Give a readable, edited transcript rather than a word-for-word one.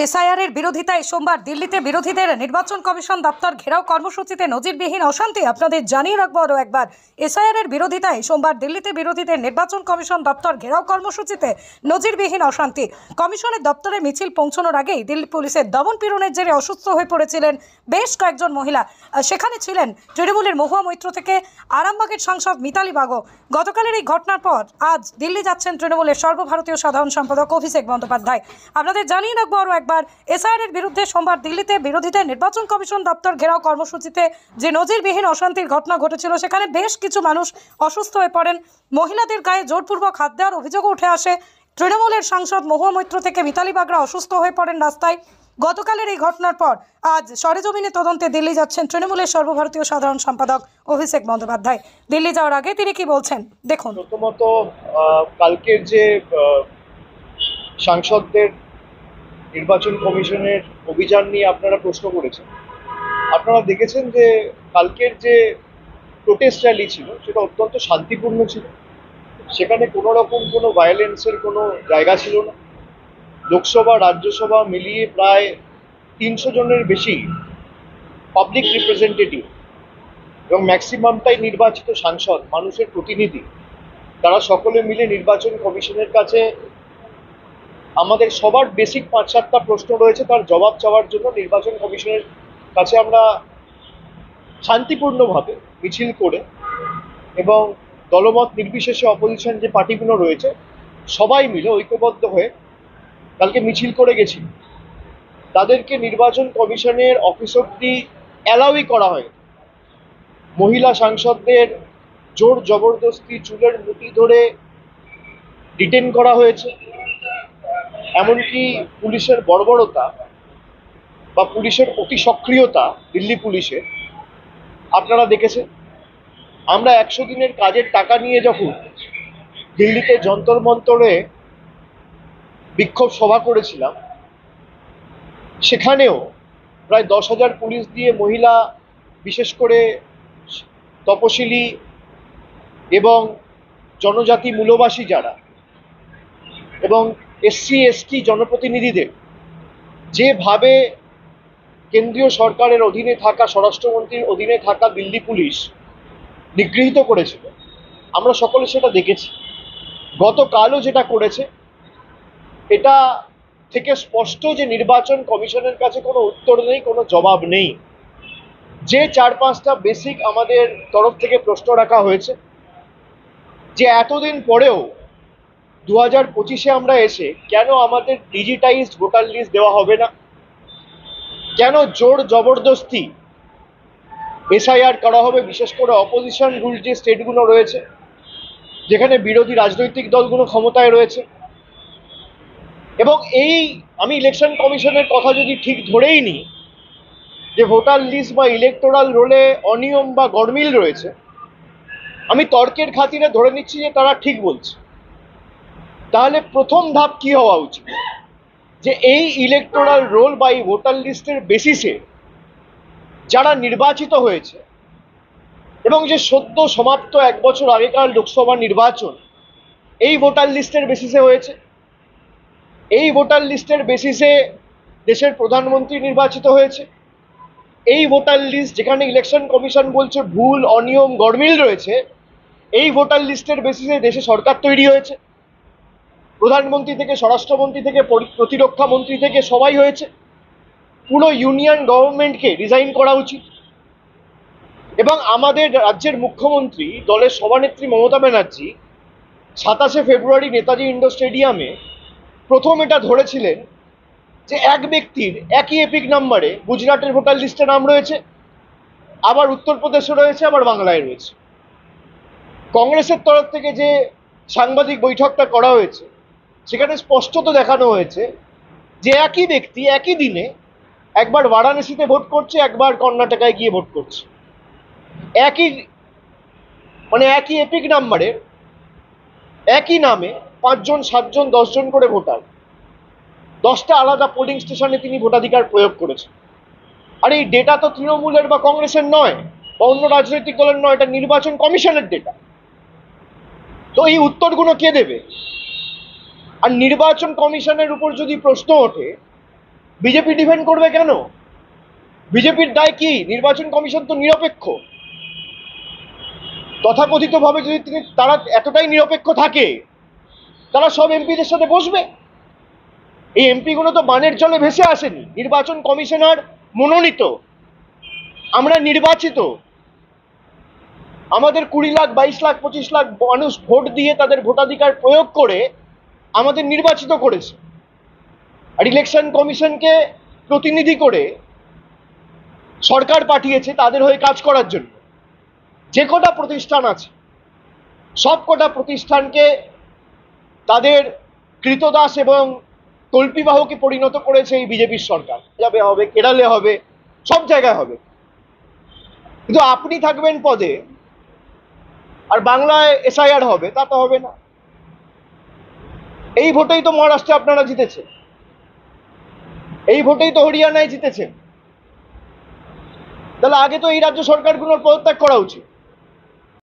SIR এর বিরোধিতায় সোমবার দিল্লিতে বিরোধীদের নির্বাচন কমিশন দপ্তর ঘেরাও কর্মসূচিতে নজিরবিহীন অশান্তি। আপনাদের জানিয়ে রাখবো আরও একবার, এসআইআর এর বিরোধিতায় সোমবার দিল্লিতে বিরোধীদের নির্বাচন কমিশন দপ্তর ঘেরাও কর্মসূচিতে নজিরবিহীন অশান্তি। কমিশনের দপ্তরে মিছিল পৌঁছানোর আগেই দিল্লি পুলিশের দমন-পীড়নের জেরে অসুস্থ হয়ে পড়েছিলেন বেশ কয়েকজন মহিলা। সেখানে ছিলেন তৃণমূলের মহুয়া মৈত্র থেকে আরামবাগের সাংসদ মিতালি বাগো। গতকালের এই ঘটনার পর আজ দিল্লি যাচ্ছেন তৃণমূলের সর্বভারতীয় সাধারণ সম্পাদক অভিষেক বন্দ্যোপাধ্যায়। আপনাদের জানিয়ে রাখবো আরও একবার, এসআইআর এর বিরুদ্ধে সোমবার দিল্লিতে বিরোধীদের নির্বাচন কমিশন দপ্তর ঘেরাও কর্মসূচিতে যে নজিরবিহীন অশান্তির ঘটনা ঘটেছিল, সেখানে বেশ কিছু মানুষ অসুস্থ হয়ে পড়েন। মহিলাদের গায়ে জোরপূর্বক হাত দেওয়ার অভিযোগও উঠে আসে। তৃণমূলের সাংসদ মহুয়া মৈত্র থেকে মিতালি বাগরা অসুস্থ হয়ে পড়েন রাস্তায়। গতকালের এই ঘটনার পর আজ সরেজমিনে তদন্তে দিল্লি যাচ্ছেন তৃণমূলের সর্বভারতীয় সাধারণ সম্পাদক অভিষেক বন্দ্যোপাধ্যায়। দিল্লি যাওয়ার আগে তিনি কি বলছেন দেখুন। প্রথমত কালকের যে সাংসদদের নির্বাচন কমিশনের অভিযান নিয়ে আপনারা প্রশ্ন করেছেন, আপনারা দেখেছেন যে কালকের যে প্রোটেস্ট র্যালি ছিল সেটা অত্যন্ত শান্তিপূর্ণ ছিল। সেখানে কোনো রকম কোনো ভায়োলেন্সের কোনো জায়গা ছিল না। লোকসভা রাজ্যসভা মিলিয়ে প্রায় 300 জনের বেশি পাবলিক রিপ্রেজেন্টেটিভ এবং ম্যাক্সিমামটাই নির্বাচিত সাংসদ, মানুষের প্রতিনিধি, তারা সকলে মিলে নির্বাচন কমিশনের কাছে আমাদের সবার বেসিক 5-7টা প্রশ্ন রয়েছে, তার জবাব চাওয়ার জন্য নির্বাচন কমিশনের কাছে আমরা শান্তিপূর্ণভাবে মিছিল করে এবং দলমত নির্বিশেষে অপোজিশন যে পার্টিগুলো রয়েছে সবাই মিলে ঐক্যবদ্ধ হয়ে কালকে মিছিল করে গেছি। তাদেরকে নির্বাচন কমিশনের অফিস অব্দি অ্যালাউই করা হয়। মহিলা সাংসদদের জোর জবরদস্তি চুলের মুঠি ধরে ডিটেন করা হয়েছে। এমনকি পুলিশের বর্বরতা বা পুলিশের অতি সক্রিয়তা দিল্লি পুলিশের আপনারা দেখেছেন। আমরা 100 দিনের কাজের টাকা নিয়ে যখন দিল্লিতে যন্তর মন্তরে বিক্ষোভ সভা করেছিলাম, সেখানেও প্রায় 10,000 পুলিশ দিয়ে মহিলা, বিশেষ করে তপশিলি এবং জনজাতি মূলবাসী যারা এবং SC ST জনপ্রতিনিধিদের যেভাবে কেন্দ্রীয় সরকারের অধীনে থাকা, স্বরাষ্ট্রমন্ত্রীর অধীনে থাকা দিল্লি পুলিশ নিগৃহীত করেছিল, আমরা সকলে সেটা দেখেছি। গতকালও যেটা করেছে, এটা থেকে স্পষ্ট যে নির্বাচন কমিশনের কাছে কোনো উত্তর নেই, কোনো জবাব নেই। যে 4-5টা বেসিক আমাদের তরফ থেকে প্রশ্ন রাখা হয়েছে, যে এতদিন পরেও 2025-এ আমরা এসে কেন আমাদের ডিজিটাইজড ভোটার লিস্ট দেওয়া হবে না, কেন জোর জবরদস্তি এসআইআর করা হবে, বিশেষ করে অপোজিশন রুল যে স্টেটগুলো রয়েছে যেখানে বিরোধী রাজনৈতিক দলগুলো ক্ষমতায় রয়েছে। এবং আমি ইলেকশন কমিশনের কথা যদি ঠিক ধরেই নিই যে ভোটার লিস্ট বা ইলেকটোরাল রোলে অনিয়ম বা গরমিল রয়েছে, আমি তর্কের খাতিরে ধরে নিচ্ছি যে তারা ঠিক বলছে, তাহলে প্রথম ধাপ কি হওয়া উচিত, যে এই ইলেকটোরাল রোল বা এই ভোটার লিস্টের বেসিসে যারা নির্বাচিত হয়েছে এবং যে সদ্য সমাপ্ত 1 বছর আগেকার লোকসভা নির্বাচন এই ভোটার লিস্টের বেসিসে হয়েছে। এই ভোটার লিস্টের বেসিসে দেশের প্রধানমন্ত্রী নির্বাচিত হয়েছে। এই ভোটার লিস্ট যেখানে ইলেকশন কমিশন বলছে ভুল, অনিয়ম, গরমিল রয়েছে, এই ভোটার লিস্টের বেসিসে দেশে সরকার তৈরি হয়েছে। প্রধানমন্ত্রী থেকে স্বরাষ্ট্রমন্ত্রী থেকে প্রতিরক্ষা মন্ত্রী থেকে সবাই হয়েছে। পুরো ইউনিয়ন গভর্নমেন্টকে রিজাইন করা উচিত। এবং আমাদের রাজ্যের মুখ্যমন্ত্রী, দলের সভানেত্রী মমতা ব্যানার্জি 27শে ফেব্রুয়ারি নেতাজি ইন্ডোর স্টেডিয়ামে প্রথম এটা ধরেছিলেন যে এক ব্যক্তির একই এপিক নাম্বারে গুজরাটের ভোটার লিস্টে নাম রয়েছে, আবার উত্তরপ্রদেশে রয়েছে, আবার বাংলায় রয়েছে। কংগ্রেসের তরফ থেকে যে সাংবাদিক বৈঠকটা করা হয়েছে সেখানে স্পষ্টত দেখানো হয়েছে যে একই ব্যক্তি একই দিনে একবার বারাণসীতে ভোট করছে, একবার কর্ণাটকায় গিয়ে ভোট করছে। একই এপিক নাম্বারের একই নামে 5 জন 7 জন 10 জন করে ভোটার 10টা আলাদা পোলিং স্টেশনে তিনি ভোটাধিকার প্রয়োগ করেছেন। আর এই ডেটা তো তৃণমূলের বা কংগ্রেসের নয় বা অন্য রাজনৈতিক দলের নয়, এটা নির্বাচন কমিশনের ডেটা। তো এই উত্তরগুলো কে দেবে? আর নির্বাচন কমিশনের উপর যদি প্রশ্ন ওঠে বিজেপি ডিফেন্ড করবে কেন? বিজেপির দায় কি? নির্বাচন কমিশন তো নিরপেক্ষ। তথাকথিতভাবে যদি তারা এতটাই নিরপেক্ষ থাকে, তারা সব এমপিদের সাথে বসবে। এই এমপিগুলো তো বানের জলে ভেসে আসেনি, নির্বাচন কমিশনার মনোনীত, আমরা নির্বাচিত। আমাদের 20 লাখ 22 লাখ 25 লাখ মানুষ ভোট দিয়ে তাদের ভোটাধিকার প্রয়োগ করে আমাদের নির্বাচিত করেছে। আর ইলেকশন কমিশনকে প্রতিনিধি করে সরকার পাঠিয়েছে তাদের হয়ে কাজ করার জন্য। যে কটা প্রতিষ্ঠান আছে সব কটা প্রতিষ্ঠানকে তাদের কৃতদাস এবং কল্পিবাহকে পরিণত করেছে এই বিজেপির সরকার। যাবে হবে, কেরালে হবে, সব জায়গায় হবে, কিন্তু আপনি থাকবেন পদে আর বাংলায় এসআইআর হবে, তা তো হবে না। এই ভোটেই তো মহারাষ্ট্রে আপনারা জিতেছেন, এই ভোটেই তো হরিয়ানায় জিতেছেন। তাহলে আগে তো এই রাজ্য সরকারগুলোর পদত্যাগ করা উচিত।